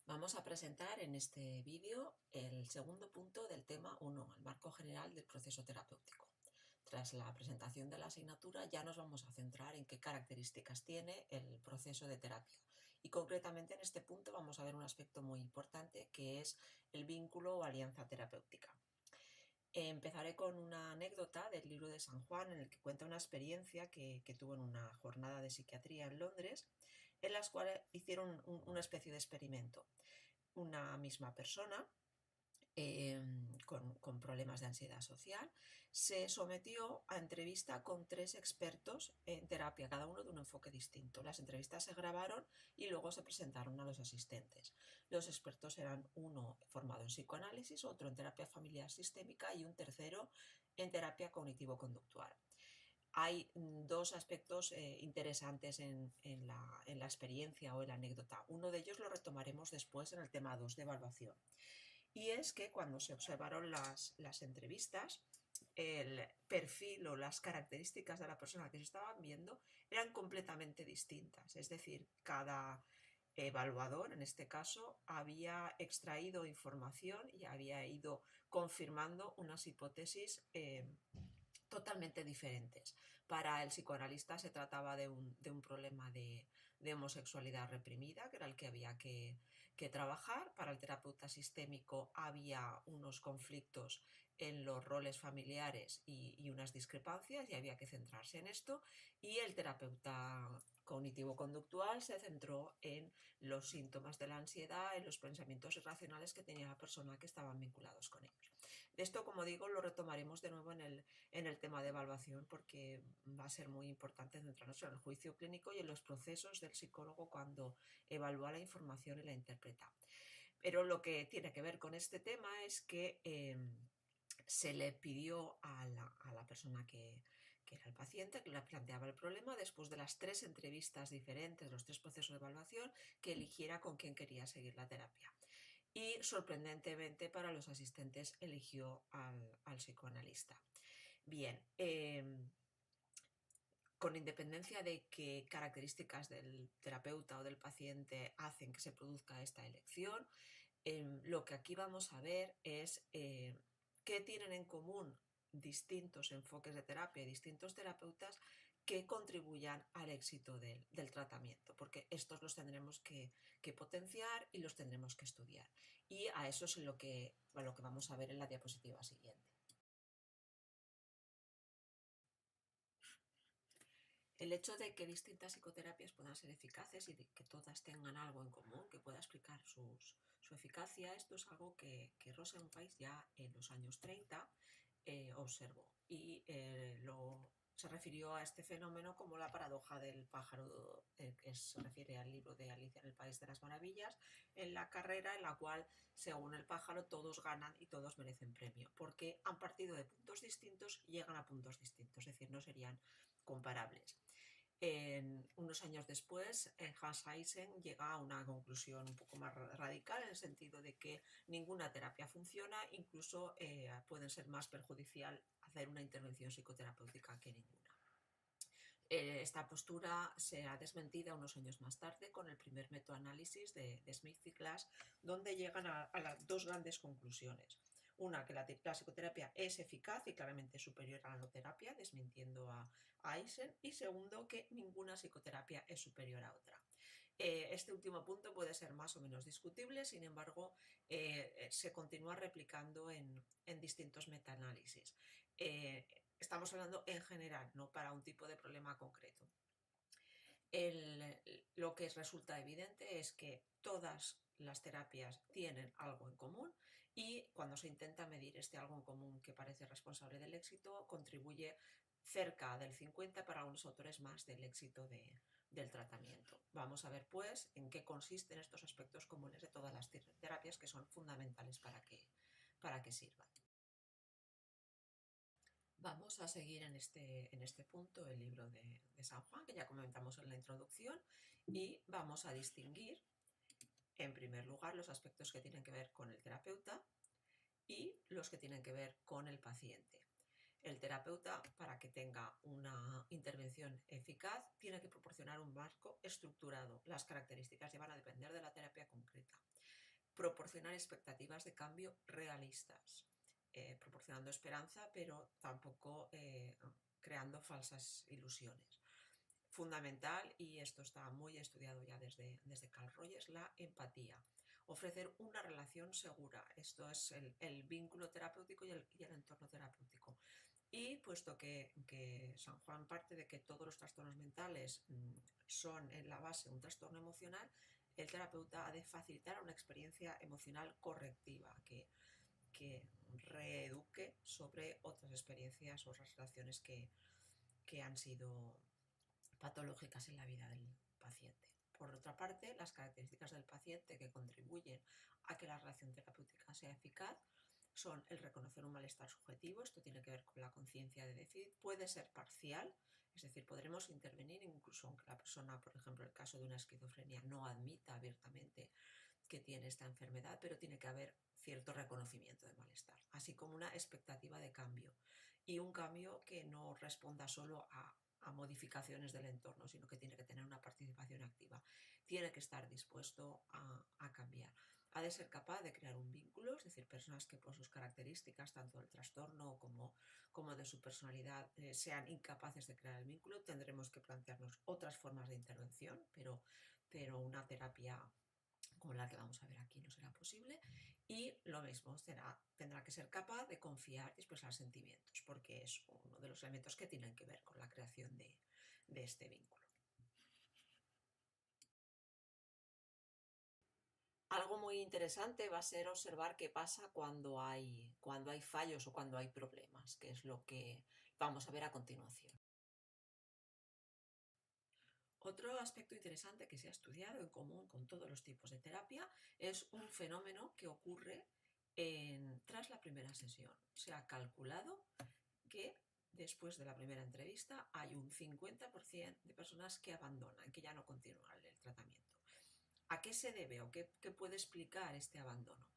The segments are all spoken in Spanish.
Vamos a presentar en este vídeo el segundo punto del tema 1, el marco general del proceso terapéutico. Tras la presentación de la asignatura ya nos vamos a centrar en qué características tiene el proceso de terapia y concretamente en este punto vamos a ver un aspecto muy importante que es el vínculo o alianza terapéutica. Empezaré con una anécdota del libro de San Juan en el que cuenta una experiencia que tuvo en una jornada de psiquiatría en Londres, en las cuales hicieron una especie de experimento. Una misma persona con problemas de ansiedad social se sometió a entrevista con 3 expertos en terapia, cada uno de un enfoque distinto. Las entrevistas se grabaron y luego se presentaron a los asistentes. Los expertos eran uno formado en psicoanálisis, otro en terapia familiar sistémica y un tercero en terapia cognitivo-conductual. Hay dos aspectos interesantes en la experiencia o en la anécdota. Uno de ellos lo retomaremos después en el tema 2 de evaluación. Y es que cuando se observaron las entrevistas, el perfil o las características de la persona que se estaban viendo eran completamente distintas. Es decir, cada evaluador, en este caso, había extraído información y había ido confirmando unas hipótesis totalmente diferentes. Para el psicoanalista se trataba de un problema de homosexualidad reprimida, que era el que había que trabajar. Para el terapeuta sistémico había unos conflictos en los roles familiares y unas discrepancias y había que centrarse en esto. Y el terapeuta cognitivo-conductual se centró en los síntomas de la ansiedad, en los pensamientos irracionales que tenía la persona que estaban vinculados con ellos. Esto, como digo, lo retomaremos de nuevo en el tema de evaluación porque va a ser muy importante centrarnos en el juicio clínico y en los procesos del psicólogo cuando evalúa la información y la interpreta. Pero lo que tiene que ver con este tema es que se le pidió a la persona que era el paciente, que le planteaba el problema, después de las 3 entrevistas diferentes, los 3 procesos de evaluación, que eligiera con quién quería seguir la terapia. Y sorprendentemente para los asistentes eligió al psicoanalista. Bien, con independencia de qué características del terapeuta o del paciente hacen que se produzca esta elección, lo que aquí vamos a ver es qué tienen en común distintos enfoques de terapia y distintos terapeutas que contribuyan al éxito del tratamiento, porque estos los tendremos que potenciar y los tendremos que estudiar. Y a eso es lo que vamos a ver en la diapositiva siguiente. El hecho de que distintas psicoterapias puedan ser eficaces y de que todas tengan algo en común que pueda explicar su eficacia, esto es algo que Rosenweis ya en los años 30 observó y se refirió a este fenómeno como la paradoja del pájaro, que se refiere al libro de Alicia en el País de las Maravillas, en la carrera en la cual, según el pájaro, todos ganan y todos merecen premio, porque han partido de puntos distintos y llegan a puntos distintos, es decir, no serían comparables. Unos años después, Hans Eysen llega a una conclusión un poco más radical en el sentido de que ninguna terapia funciona, incluso puede ser más perjudicial hacer una intervención psicoterapéutica que ninguna. Esta postura será desmentida unos años más tarde con el primer metoanálisis de Smith y Glass, donde llegan a las 2 grandes conclusiones. Una, que la psicoterapia es eficaz y claramente superior a la no terapia, desmintiendo a Eysen. Y segundo, que ninguna psicoterapia es superior a otra. Este último punto puede ser más o menos discutible, sin embargo, se continúa replicando en distintos metaanálisis. Estamos hablando en general, no para un tipo de problema concreto. Lo que resulta evidente es que todas las terapias tienen algo en común y cuando se intenta medir este algo en común que parece responsable del éxito, contribuye cerca del 50%, para unos autores más, del éxito del tratamiento. Vamos a ver pues en qué consisten estos aspectos comunes de todas las terapias que son fundamentales para que sirvan. Vamos a seguir en este punto el libro de San Juan, que ya comentamos en la introducción, y vamos a distinguir, en primer lugar, los aspectos que tienen que ver con el terapeuta y los que tienen que ver con el paciente. El terapeuta, para que tenga una intervención eficaz, tiene que proporcionar un marco estructurado. Las características ya van a depender de la terapia concreta. proporcionar expectativas de cambio realistas, proporcionando esperanza, pero tampoco creando falsas ilusiones. Fundamental, y esto está muy estudiado ya desde Carl Rogers, la empatía. Ofrecer una relación segura, esto es el vínculo terapéutico y el entorno terapéutico. Y puesto que San Juan parte de que todos los trastornos mentales son en la base un trastorno emocional, el terapeuta ha de facilitar una experiencia emocional correctiva que reeduque sobre otras experiencias, otras relaciones que han sido patológicas en la vida del paciente. Por otra parte, las características del paciente que contribuyen a que la relación terapéutica sea eficaz son el reconocer un malestar subjetivo, esto tiene que ver con la conciencia de déficit, puede ser parcial, es decir, podremos intervenir incluso aunque la persona, por ejemplo, en el caso de una esquizofrenia, no admita abiertamente que tiene esta enfermedad, pero tiene que haber cierto reconocimiento de malestar, así como una expectativa de cambio y un cambio que no responda solo a modificaciones del entorno, sino que tiene que tener una participación activa. Tiene que estar dispuesto a cambiar. Ha de ser capaz de crear un vínculo, es decir, personas que por sus características, tanto del trastorno como de su personalidad, sean incapaces de crear el vínculo. Tendremos que plantearnos otras formas de intervención, pero una terapia como la que vamos a ver aquí no será posible, y lo mismo, tendrá que ser capaz de confiar y expresar sentimientos, porque es uno de los elementos que tienen que ver con la creación de este vínculo. Algo muy interesante va a ser observar qué pasa cuando hay fallos o cuando hay problemas, que es lo que vamos a ver a continuación. Otro aspecto interesante que se ha estudiado en común con todos los tipos de terapia es un fenómeno que ocurre tras la primera sesión. Se ha calculado que después de la primera entrevista hay un 50% de personas que abandonan, que ya no continúan el tratamiento. ¿A qué se debe o qué puede explicar este abandono?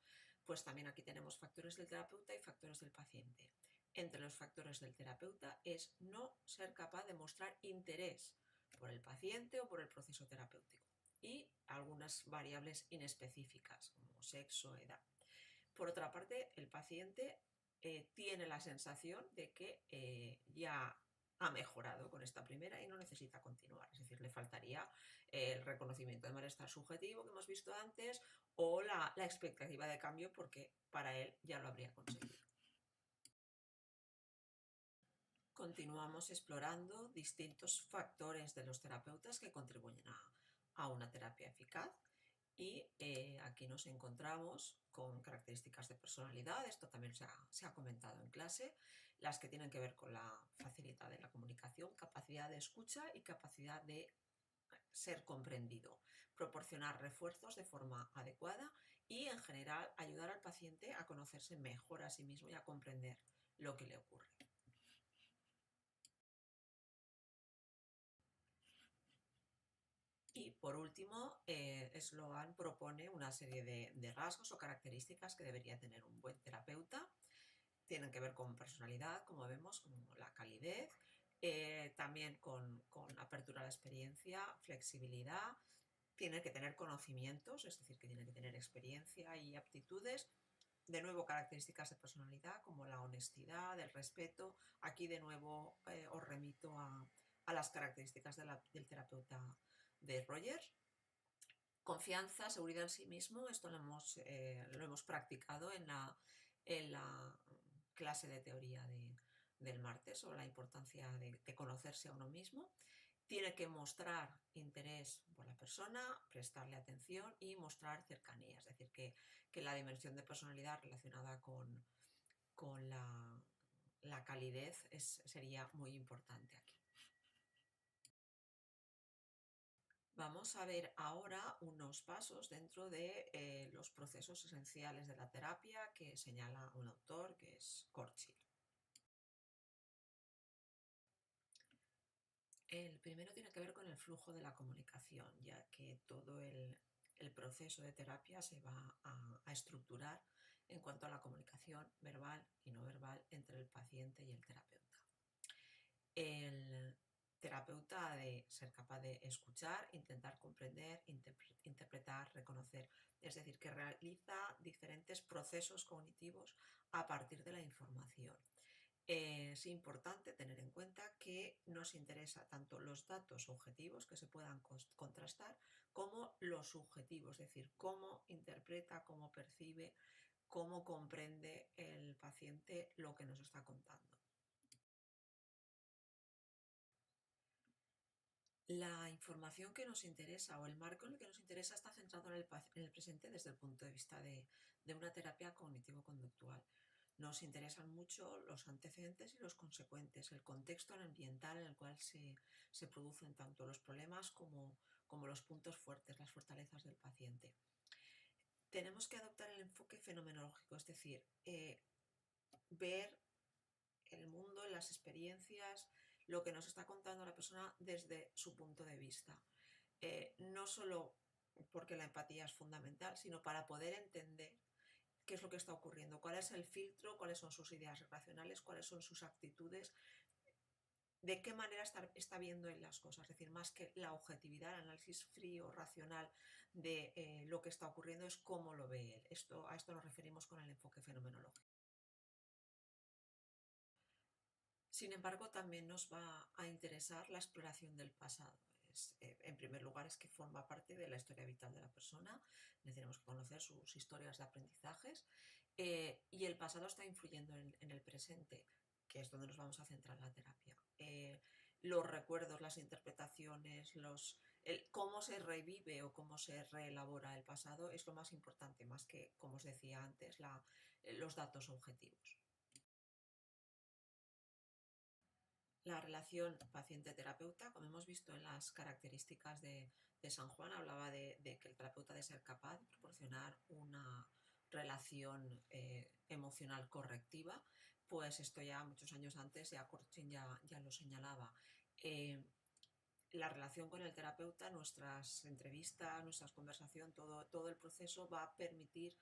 Pues también aquí tenemos factores del terapeuta y factores del paciente. Entre los factores del terapeuta es no ser capaz de mostrar interés por el paciente o por el proceso terapéutico y algunas variables inespecíficas como sexo, edad. Por otra parte, el paciente tiene la sensación de que ya ha mejorado con esta primera y no necesita continuar. Es decir, le faltaría el reconocimiento de malestar subjetivo que hemos visto antes o la expectativa de cambio porque para él ya lo habría conseguido. Continuamos explorando distintos factores de los terapeutas que contribuyen a una terapia eficaz. Y aquí nos encontramos con características de personalidad, esto también se ha comentado en clase, las que tienen que ver con la facilidad de la comunicación, capacidad de escucha y capacidad de ser comprendido, proporcionar refuerzos de forma adecuada y en general ayudar al paciente a conocerse mejor a sí mismo y a comprender lo que le ocurre. Y por último, Sloan propone una serie de rasgos o características que debería tener un buen terapeuta. Tienen que ver con personalidad, como vemos, como la calidez, también con apertura a la experiencia, flexibilidad, tiene que tener conocimientos, es decir, que tiene que tener experiencia y aptitudes. De nuevo, características de personalidad como la honestidad, el respeto. Aquí de nuevo os remito a las características del terapeuta de Rogers. Confianza, seguridad en sí mismo, esto lo hemos practicado en la clase de teoría del martes sobre la importancia de conocerse a uno mismo. Tiene que mostrar interés por la persona, prestarle atención y mostrar cercanía, es decir, que la dimensión de personalidad relacionada con la calidez sería muy importante aquí. Vamos a ver ahora unos pasos dentro de los procesos esenciales de la terapia que señala un autor que es Korchil. El primero tiene que ver con el flujo de la comunicación, ya que todo el proceso de terapia se va a estructurar en cuanto a la comunicación verbal y no verbal entre el paciente y el terapeuta. terapeuta ha de ser capaz de escuchar, intentar comprender, interpretar, reconocer. Es decir, que realiza diferentes procesos cognitivos a partir de la información. Es importante tener en cuenta que nos interesa tanto los datos objetivos que se puedan contrastar como los subjetivos, es decir, cómo interpreta, cómo percibe, cómo comprende el paciente lo que nos está contando. La información que nos interesa o el marco en el que nos interesa está centrado en el presente desde el punto de vista de una terapia cognitivo-conductual. Nos interesan mucho los antecedentes y los consecuentes, el contexto ambiental en el cual se producen tanto los problemas como los puntos fuertes, las fortalezas del paciente. Tenemos que adoptar el enfoque fenomenológico, es decir, ver el mundo, las experiencias, lo que nos está contando la persona desde su punto de vista. No solo porque la empatía es fundamental, sino para poder entender qué es lo que está ocurriendo, cuál es el filtro, cuáles son sus ideas racionales, cuáles son sus actitudes, de qué manera está viendo él las cosas. Es decir, más que la objetividad, el análisis frío, racional de lo que está ocurriendo, es cómo lo ve él. A esto nos referimos con el enfoque fenomenológico. Sin embargo, también nos va a interesar la exploración del pasado. En primer lugar, es que forma parte de la historia vital de la persona. Tenemos que conocer sus historias de aprendizajes y el pasado está influyendo en el presente, que es donde nos vamos a centrar en la terapia. Los recuerdos, las interpretaciones, cómo se revive o cómo se reelabora el pasado es lo más importante, más que, como os decía antes, los datos objetivos. La relación paciente-terapeuta, como hemos visto en las características de San Juan, hablaba de que el terapeuta debe ser capaz de proporcionar una relación emocional correctiva, pues esto ya muchos años antes ya Kurchin ya lo señalaba. La relación con el terapeuta, nuestras entrevistas, nuestras conversaciones, todo el proceso va a permitir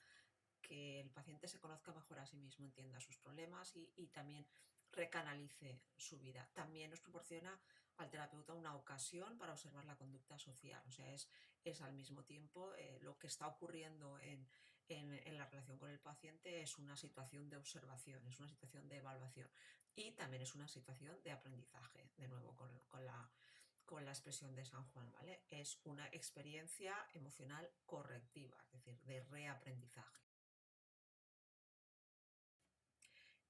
que el paciente se conozca mejor a sí mismo, entienda sus problemas y también recanalice su vida. También nos proporciona al terapeuta una ocasión para observar la conducta social, o sea, es al mismo tiempo lo que está ocurriendo en la relación con el paciente es una situación de observación, es una situación de evaluación y también es una situación de aprendizaje, de nuevo con la expresión de San Juan, ¿vale? Es una experiencia emocional correctiva, es decir, de reaprendizaje.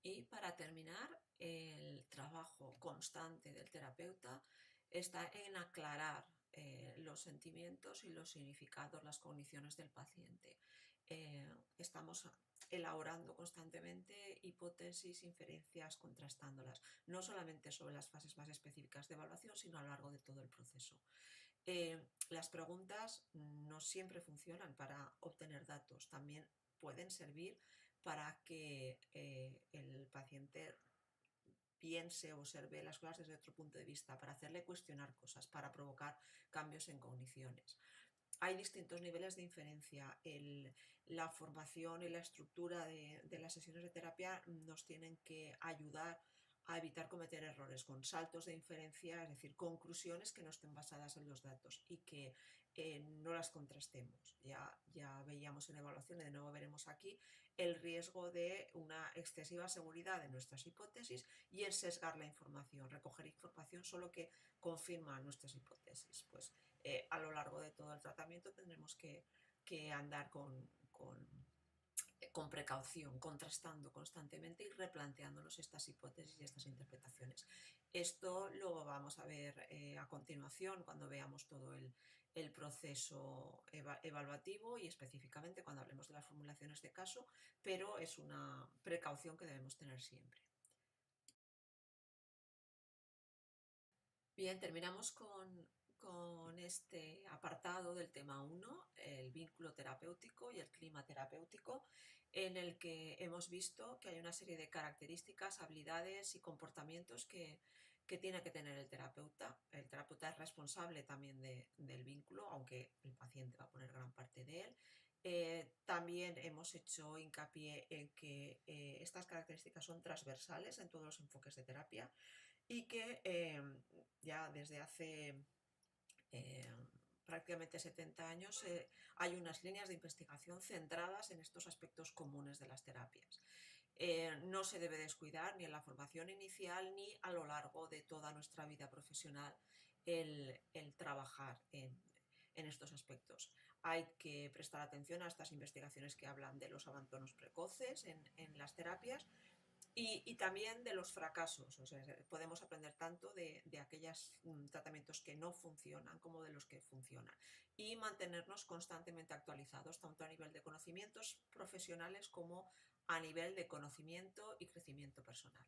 Y para terminar, el trabajo constante del terapeuta está en aclarar los sentimientos y los significados, las cogniciones del paciente. Estamos elaborando constantemente hipótesis, inferencias, contrastándolas, no solamente sobre las fases más específicas de evaluación, sino a lo largo de todo el proceso. Las preguntas no siempre funcionan para obtener datos, también pueden servir para que el paciente piense o observe las cosas desde otro punto de vista, para hacerle cuestionar cosas, para provocar cambios en cogniciones. Hay distintos niveles de inferencia. La formación y la estructura de las sesiones de terapia nos tienen que ayudar a evitar cometer errores con saltos de inferencia, es decir, conclusiones que no estén basadas en los datos y que no las contrastemos. Ya veíamos en evaluación y de nuevo veremos aquí el riesgo de una excesiva seguridad de nuestras hipótesis y el sesgar la información, recoger información solo que confirma nuestras hipótesis. Pues a lo largo de todo el tratamiento tendremos que andar con precaución, contrastando constantemente y replanteándonos estas hipótesis y estas interpretaciones. Esto lo vamos a ver a continuación cuando veamos todo el proceso evaluativo y específicamente cuando hablemos de las formulaciones de caso, pero es una precaución que debemos tener siempre. Bien, terminamos con este apartado del tema 1, el vínculo terapéutico y el clima terapéutico, en el que hemos visto que hay una serie de características, habilidades y comportamientos que tiene que tener el terapeuta. El terapeuta es responsable también del vínculo, aunque el paciente va a poner gran parte de él. También hemos hecho hincapié en que estas características son transversales en todos los enfoques de terapia. y que ya desde hace eh, prácticamente 70 años hay unas líneas de investigación centradas en estos aspectos comunes de las terapias. No se debe descuidar ni en la formación inicial ni a lo largo de toda nuestra vida profesional el trabajar en estos aspectos. Hay que prestar atención a estas investigaciones que hablan de los abandonos precoces en las terapias y también de los fracasos. O sea, podemos aprender tanto de aquellos tratamientos que no funcionan como de los que funcionan. Y mantenernos constantemente actualizados, tanto a nivel de conocimientos profesionales como a nivel de conocimiento y crecimiento personal.